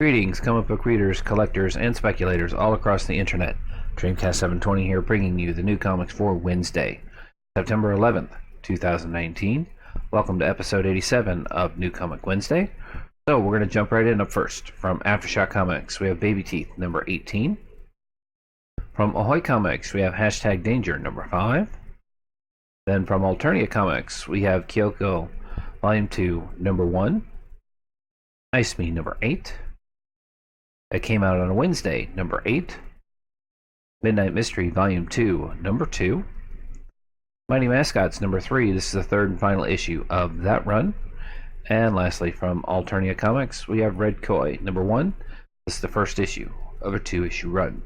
Greetings, comic book readers, collectors, and speculators all across the internet. Dreamcast 720 here, bringing you the new comics for Wednesday, September 11th, 2019. Welcome to episode 87 of New Comic Wednesday. So we're going to jump right in. Up first, from Aftershock Comics, we have Baby Teeth, number 18. From Ahoy Comics, we have Hashtag Danger, number 5. Then from Alternia Comics, we have Kyoko, Volume 2, number 1. Ice Me, number 8. It came out on a Wednesday, number 8. Midnight Mystery, Volume 2, number 2. Mighty Mascots, number 3. This is the third and final issue of that run. And lastly, from Alternia Comics, we have Red Koi, number 1. This is the first issue of a 2-issue run.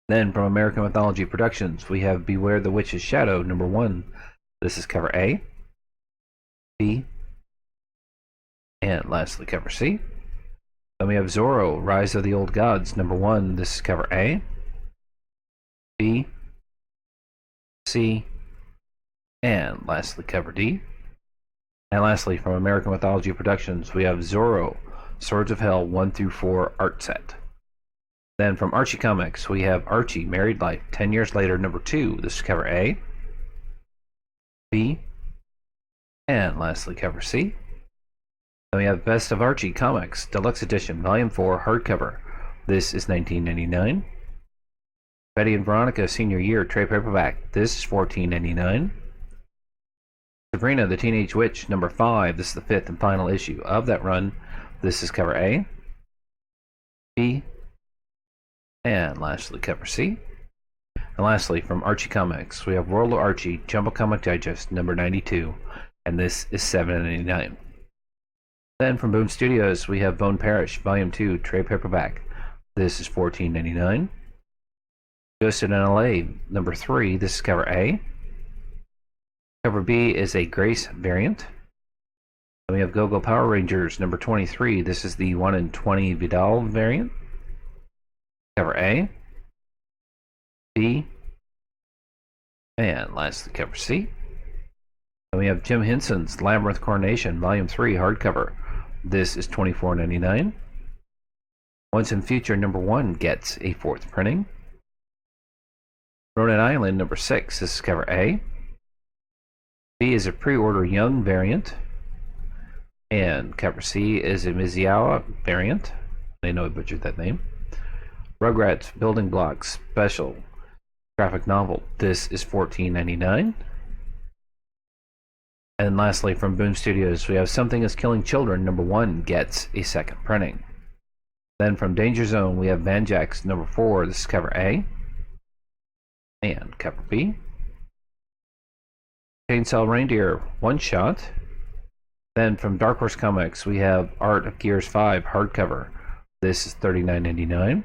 Then from American Mythology Productions, we have Beware the Witch's Shadow, number 1. This is cover A, B, and lastly cover C. Then we have Zorro, Rise of the Old Gods, number 1. This is cover A, B, C, and lastly cover D. And lastly, from American Mythology Productions, we have Zorro, Swords of Hell 1 through 4 art set. Then from Archie Comics, we have Archie, Married Life, 10 Years Later, number 2. This is cover A, B, and lastly cover C. Then we have Best of Archie Comics, Deluxe Edition, Volume 4, hardcover. This is $19.99. Betty and Veronica Senior Year, trade paperback. This is $14.99. Sabrina the Teenage Witch, number 5. This is the 5th and final issue of that run. This is cover A, B, and lastly cover C. And lastly, from Archie Comics, we have World of Archie, Jumbo Comic Digest, number 92. And this is $7.99. Then from Boom Studios, we have Bone Parish, Volume 2, trade paperback. This is $14.99. Ghosted in LA, number 3. This is cover A. Cover B is a Grace variant. Then we have Go-Go Power Rangers, number 23. This is the 1 in 20 Vidal variant. Cover A, B, and lastly cover C. Then we have Jim Henson's Labyrinth Coronation, Volume 3, hardcover. This is $24.99. Once in Future, number 1 gets a 4th printing. Ronin Island, number 6. This is cover A. B is a pre-order Young variant. And cover C is a Mizuawa variant. I know I butchered that name. Rugrats Building Blocks Special graphic novel. This is $14.99. And lastly, from Boom Studios, we have Something is Killing Children, number 1 gets a 2nd printing. Then from Danger Zone, we have Vanjax, number 4. This is cover A and cover B. Chainsaw Reindeer one shot. Then from Dark Horse Comics, we have Art of Gears 5 hardcover. This is $39.99.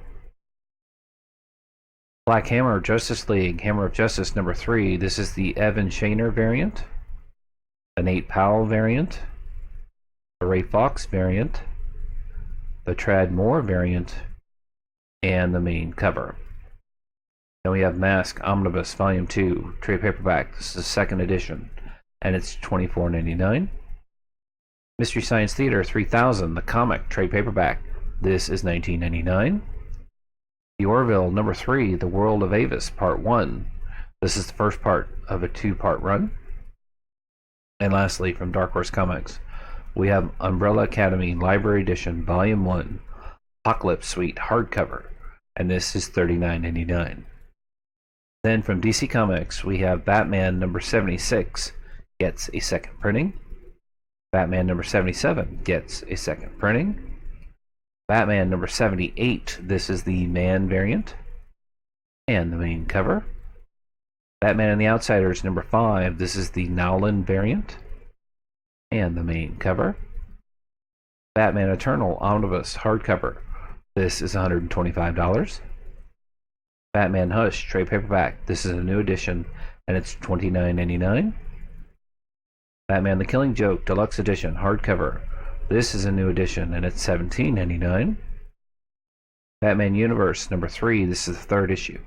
Black Hammer Justice League, Hammer of Justice, number 3. This is the Evan Shaner variant, the Nate Powell variant, the Ray Fox variant, the Trad Moore variant, and the main cover. Then we have Mask Omnibus Volume 2, trade paperback. This is the 2nd edition, and it's $24.99. Mystery Science Theater 3000, the comic, trade paperback. This is $19.99. The Orville, number 3, The World of Avis, Part 1. This is the first part of a 2-part run. And lastly, from Dark Horse Comics, we have Umbrella Academy Library Edition, Volume 1, Apocalypse Suite, hardcover. And this is $39.99. Then from DC Comics, we have Batman number 76 gets a 2nd printing. Batman number 77 gets a 2nd printing. Batman number 78, this is the Man variant and the main cover. Batman and the Outsiders number 5, this is the Nowlin variant and the main cover. Batman Eternal Omnibus hardcover, this is $125. Batman Hush trade paperback, this is a new edition and it's $29.99. Batman the Killing Joke Deluxe Edition hardcover, this is a new edition and it's $17.99. Batman Universe number 3, this is the 3rd issue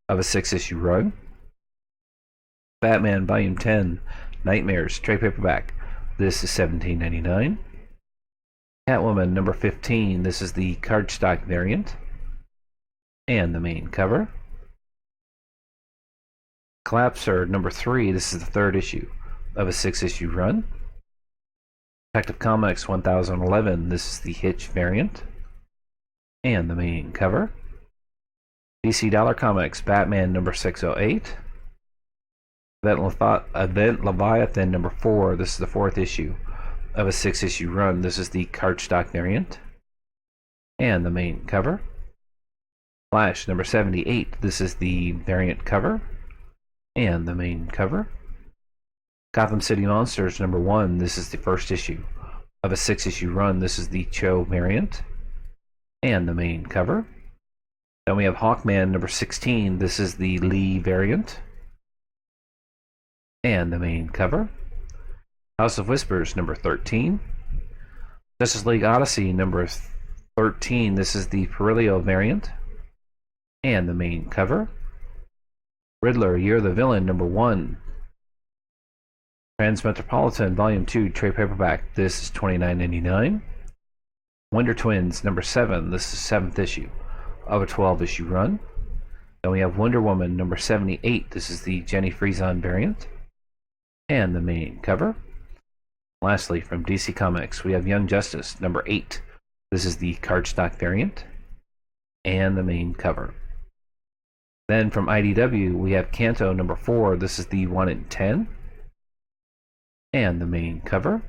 of a 6-issue run. Batman Volume 10 Nightmares trade paperback, this is $17.99. Catwoman number 15, this is the cardstock variant and the main cover. Collapser number 3, this is the 3rd issue of a 6-issue run. Detective Comics 1011, this is the Hitch variant and the main cover. DC Dollar Comics Batman number 608. Event Leviathan number 4, this is the 4th issue of a 6-issue run. This is the cardstock variant and the main cover. Flash number 78, this is the variant cover and the main cover. Gotham City Monsters number 1, this is the 1st issue of a 6-issue run. This is the Cho variant and the main cover. Then we have Hawkman number 16, this is the Lee variant and the main cover. House of Whispers number 13. Justice League Odyssey number 13, this is the Perillo variant and the main cover. Riddler, You're the Villain number 1. Transmetropolitan Volume 2 trade paperback, this is $29.99. Wonder Twins number 7, this is 7th issue of a 12-issue run. Then we have Wonder Woman number 78, this is the Jenny Frieson variant and the main cover. Lastly, from DC Comics, we have Young Justice number 8, this is the cardstock variant and the main cover. Then from IDW, we have Kanto number 4, this is the 1 in 10 and the main cover.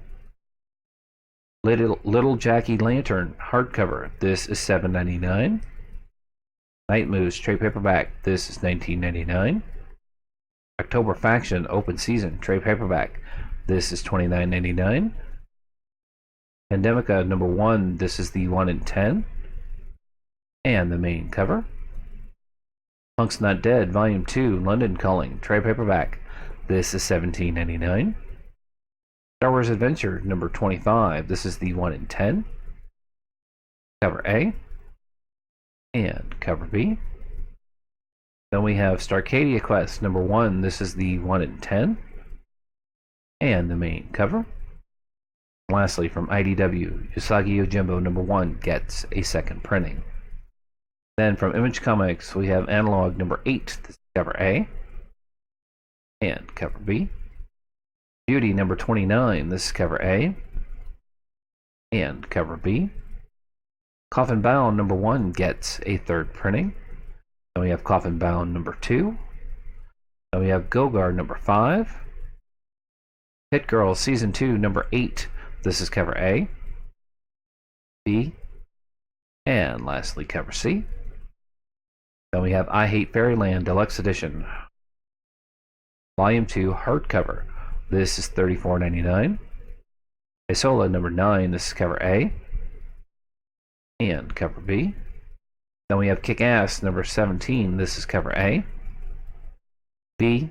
Little Jackie Lantern hardcover, this is $7.99. Night Moves trade paperback, this is $19.99. October Faction Open Season trade paperback, this is $29.99. Pandemica number 1, this is the 1 in 10 and the main cover. Punk's Not Dead Volume 2 London Calling trade paperback, this is $17.99. Star Wars Adventure number 25, this is the 1 in 10. Cover A and cover B. Then we have Starcadia Quest number 1, this is the 1 in 10 and the main cover. Lastly, from IDW, Usagi Yojimbo number 1 gets a 2nd printing. Then from Image Comics, we have Analog number 8, this is cover A and cover B. Beauty number 29, this is cover A and cover B. Coffin Bound number 1 gets a 3rd printing. Then we have Coffin Bound number 2. Then we have Gogar number 5. Hit Girl Season 2 number 8, this is cover A, B, and lastly cover C. Then we have I Hate Fairyland Deluxe Edition Volume 2 hardcover, this is $34.99. Isola number 9, this is cover A and cover B. Then we have Kick-Ass number 17, this is cover A, B,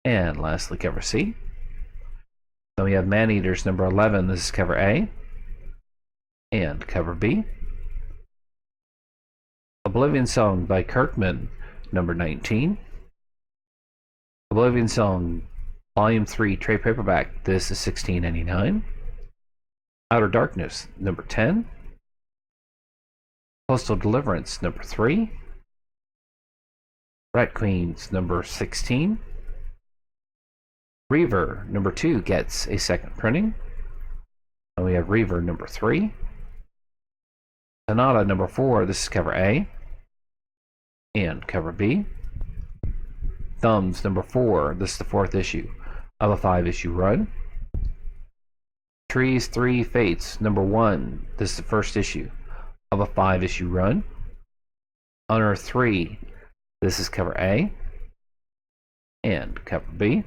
and lastly cover C. Then we have Man-Eaters number 11, this is cover A and cover B. Oblivion Song by Kirkman number 19. Oblivion Song Volume 3 trade paperback, this is $16.99. Outer Darkness number 10. Postal Deliverance number 3. Rat Queens number 16. Reaver number 2 gets a 2nd printing. And we have Reaver number 3. Sonata number 4, this is cover A and cover B. Thumbs number 4, this is the 4th issue of a 5-issue run. Trees 3 Fates number 1, this is the 1st issue of a 5-issue run. Unearth 3, this is cover A and cover B.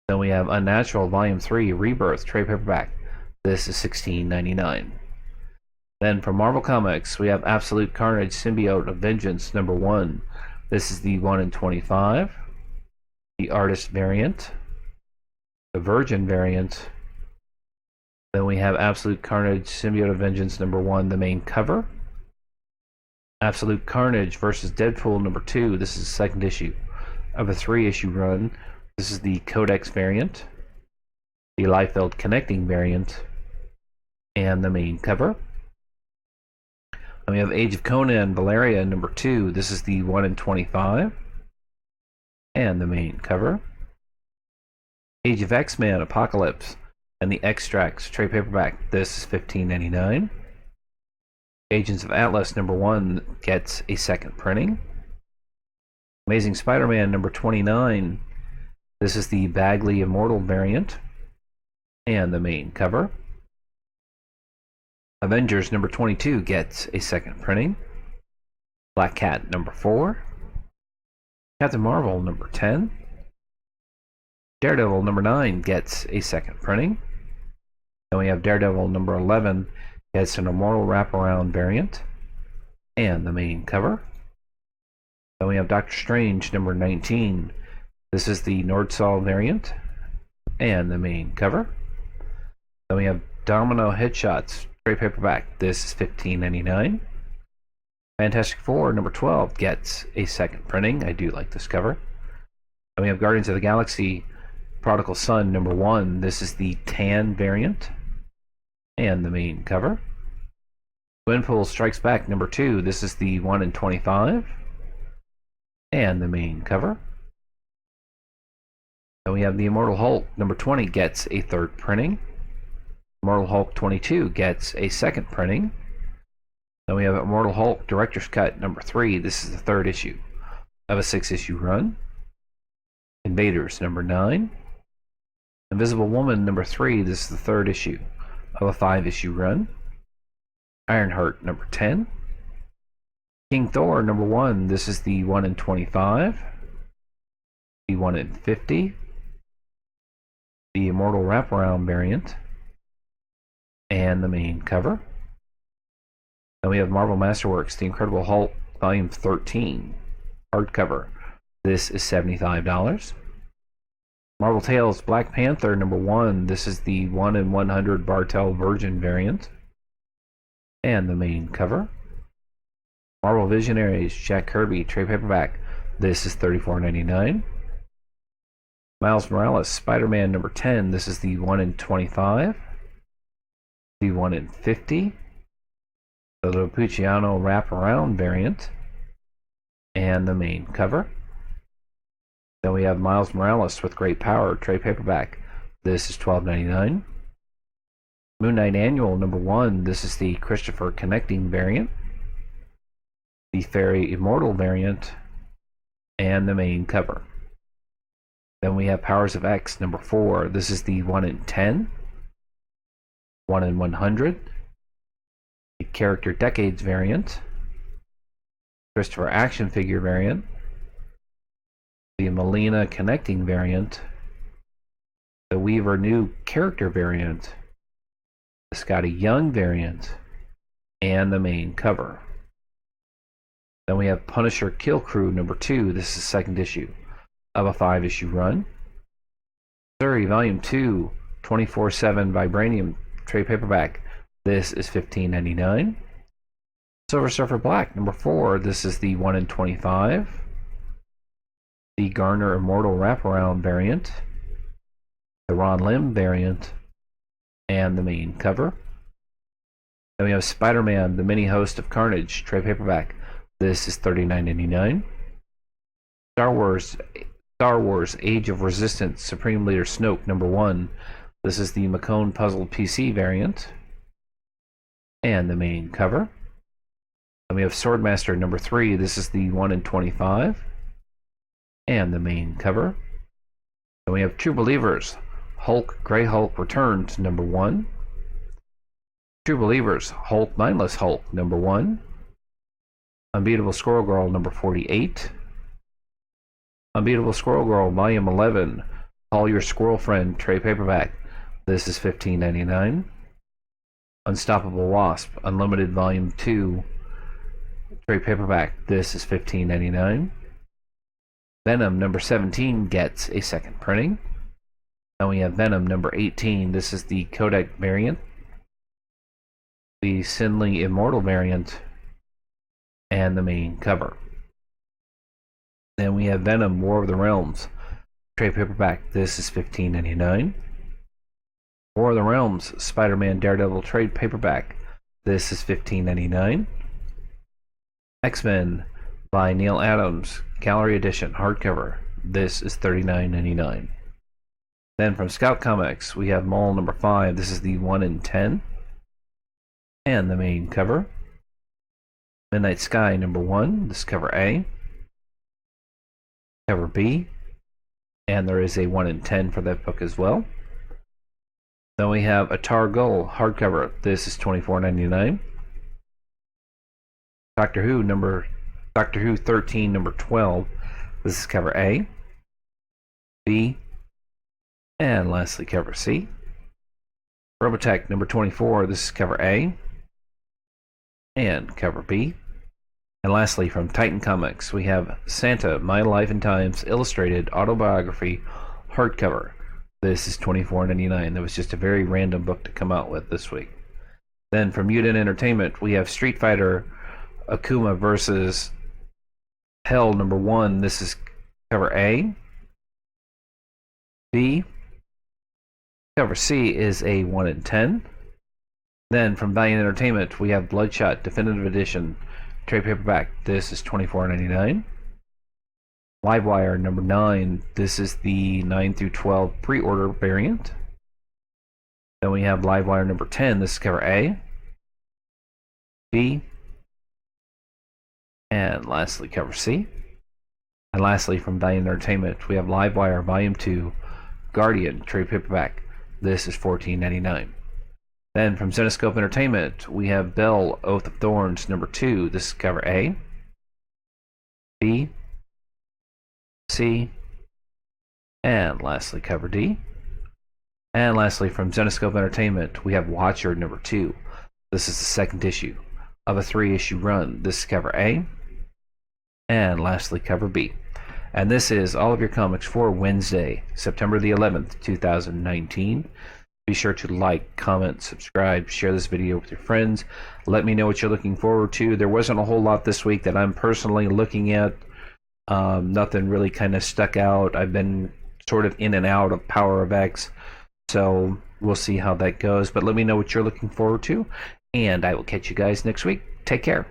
Then we have Unnatural Volume 3 Rebirth trade paperback, this is $16.99. Then from Marvel Comics, we have Absolute Carnage Symbiote of Vengeance number 1. This is the 1 in 25. The Artist variant. The Virgin variant. Then we have Absolute Carnage Symbiote of Vengeance number 1, the main cover. Absolute Carnage versus Deadpool number 2. This is the 2nd issue of a 3-issue run. This is the Codex variant. The Liefeld Connecting variant. and the main cover. And we have Age of Conan Valeria number 2. This is the 1 in 25, and the main cover. Age of X-Men Apocalypse and the Extracts trade paperback. This is $15.99. Agents of Atlas number 1 gets a second printing. Amazing Spider-Man number 29. This is the Bagley Immortal variant and the main cover. Avengers number 22 gets a second printing. Black Cat number 4. Captain Marvel number 10. Daredevil number 9 gets a second printing. Then we have Daredevil number 11 gets an Immortal Wraparound variant and the main cover. Then we have Doctor Strange number 19. This is the Nordsol variant and the main cover. Then we have Domino Headshots trade paperback. This is $15.99. Fantastic Four number 12 gets a second printing. I do like this cover. Then we have Guardians of the Galaxy Prodigal Son number 1. This is the tan variant and the main cover. Gwenpool Strikes Back number 2. This is the 1 in 25 and the main cover. Then we have the Immortal Hulk number 20 gets a third printing. Immortal Hulk 22 gets a second printing. Then we have Immortal Hulk Director's Cut number 3. This is the third issue of a 6-issue run. Invaders number 9. Invisible Woman number 3. This is the third issue of a 5-issue run. Ironheart number 10. King Thor number 1. This is the 1 in 25. The 1 in 50. The Immortal Wraparound variant and the main cover. Then we have Marvel Masterworks The Incredible Hulk Volume 13 hardcover. This is $75. Marvel Tales Black Panther number 1. This is the 1 in 100 Bartel Virgin variant and the main cover. Marvel Visionaries Jack Kirby trade paperback. This is $34.99. Miles Morales Spider-Man number 10. This is the 1 in 25. The 1 in 50. The Luciano Wraparound variant and the main cover. Then we have Miles Morales with Great Power trade paperback. This is $12.99. Moon Knight Annual number 1. This is the Christopher Connecting variant, the Fairy Immortal variant, and the main cover. Then we have Powers of X number 4. This is the 1 in 10, 1 in 100, the Character Decades variant, Christopher Action Figure variant, the Melina Connecting variant, the Weaver New Character variant, the Scotty Young variant, and the main cover. Then we have Punisher Kill Crew number 2. This is the second issue of a 5-issue run. Surrey Volume 2 24/7 Vibranium trade paperback. This is $15.99. Silver Surfer Black number 4. This is the 1 in 25. The Garner Immortal Wraparound variant, the Ron Lim variant, and the main cover. Then we have Spider-Man The Mini Host of Carnage trade paperback. This is $39.99. Star Wars Age of Resistance Supreme Leader Snoke number 1. This is the McCone Puzzle PC variant and the main cover. Then we have Swordmaster number 3. This is the 1 in 25 and the main cover. Then we have True Believers Hulk Grey Hulk Returns number 1. True Believers Hulk Mindless Hulk number 1. Unbeatable Squirrel Girl number 48. Unbeatable Squirrel Girl Volume 11 Call Your Squirrel Friend trade paperback. This is $15.99. Unstoppable Wasp Unlimited Volume 2 trade paperback. This is $15.99. Venom number 17 gets a second printing. Then we have Venom number 18. This is the Kodak variant, the Sinley Immortal variant, and the main cover. Then we have Venom War of the Realms trade paperback. This is $15.99. War of the Realms Spider-Man Daredevil trade paperback. This is $15.99. X-Men by Neil Adams Gallery Edition hardcover. This is $39.99. Then from Scout Comics, we have Mole number 5. This is the 1 in 10. And the main cover. Midnight Sky number 1. This is cover A. Cover B. And there is a 1 in 10 for that book as well. Then we have Atar Ghul hardcover. This is $24.99. Doctor Who 13 number 12. This is cover A, B, and lastly cover C. Robotech number 24. This is cover A and cover B. And lastly, from Titan Comics, we have Santa, My Life and Times Illustrated Autobiography hardcover. This is $24.99. That was just a very random book to come out with this week. Then from Mutant Entertainment, we have Street Fighter Akuma versus Hell number 1. This is cover A. B. Cover C is a 1 in 10. Then from Valiant Entertainment, we have Bloodshot Definitive Edition trade paperback. This is $24.99. Livewire number 9. This is the 9 through 12 pre-order variant. Then we have Livewire number 10. This is cover A, B, and lastly cover C. And lastly from Valiant Entertainment, we have Livewire Volume 2 Guardian trade paperback. This is $14.99. Then from Zenescope Entertainment, we have Bell Oath of Thorns number 2. This is cover A, B, C, and lastly cover D. And lastly from Zenescope Entertainment, we have Watcher number 2. This is the second issue of a 3-issue run. This is cover A and lastly cover B. And this is all of your comics for Wednesday, September the 11th, 2019. Be sure to like, comment, subscribe, share this video with your friends. Let me know what you're looking forward to. There wasn't a whole lot this week that I'm personally looking at. Nothing really kind of stuck out. I've been sort of in and out of Power of X, so we'll see how that goes. But let me know what you're looking forward to, and I will catch you guys next week. Take care.